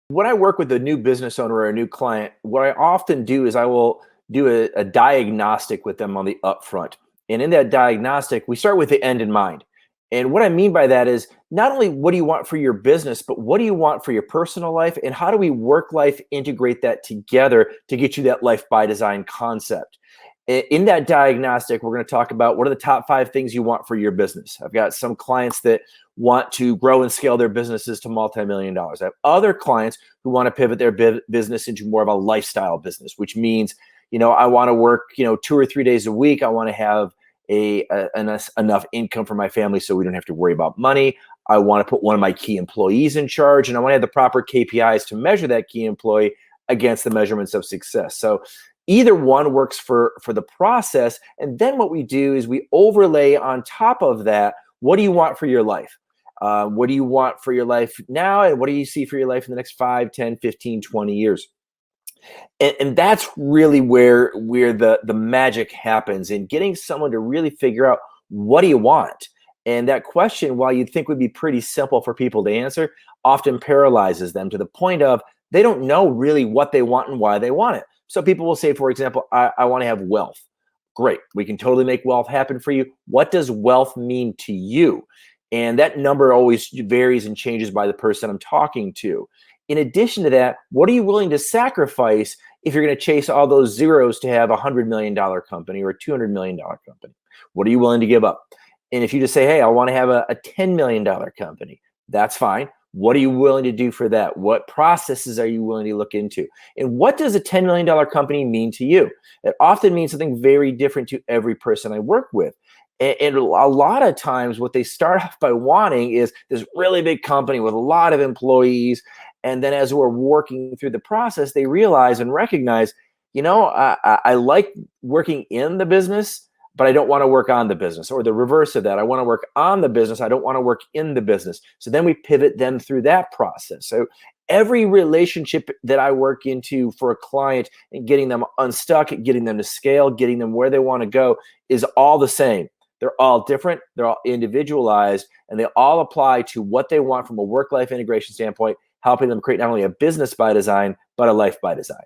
When I work with a new business owner or a new client, what I often do is I will do a diagnostic with them on the upfront. And in that diagnostic, we start with the end in mind. And what I mean by that is not only what do you want for your business, but what do you want for your personal life? And how do we work life integrate that together to get you that life by design concept? In that diagnostic, we're going to talk about what are the top 5 things you want for your business. I've got some clients that want to grow and scale their businesses to multi-million dollars. I have other clients who want to pivot their business into more of a lifestyle business, which means, I want to work, 2 or 3 days a week. I want to have enough income for my family so we don't have to worry about money. I want to put one of my key employees in charge, and I want to have the proper KPIs to measure that key employee against the measurements of success. So either one works for the process. And then what we do is we overlay on top of that, what do you want for your life? What do you want for your life now? And what do you see for your life in the next 5, 10, 15, 20 years? And that's really where the magic happens in getting someone to really figure out, what do you want? And that question, while you'd think would be pretty simple for people to answer, often paralyzes them to the point of they don't know really what they want and why they want it. So people will say, for example, I want to have wealth. Great. We can totally make wealth happen for you. What does wealth mean to you? And that number always varies and changes by the person I'm talking to. In addition to that, what are you willing to sacrifice if you're going to chase all those zeros to have a $100 million company or a $200 million company? What are you willing to give up? And if you just say, hey, I want to have a $10 million company, that's fine. What are you willing to do for that? What processes are you willing to look into? And what does a $10 million company mean to you? It often means something very different to every person I work with. And a lot of times what they start off by wanting is this really big company with a lot of employees. And then as we're working through the process, they realize and recognize, I like working in the business, but I don't want to work on the business, or the reverse of that. I want to work on the business. I don't want to work in the business. So then we pivot them through that process. So every relationship that I work into for a client and getting them unstuck, getting them to scale, getting them where they want to go is all the same. They're all different. They're all individualized, and they all apply to what they want from a work-life integration standpoint, helping them create not only a business by design, but a life by design.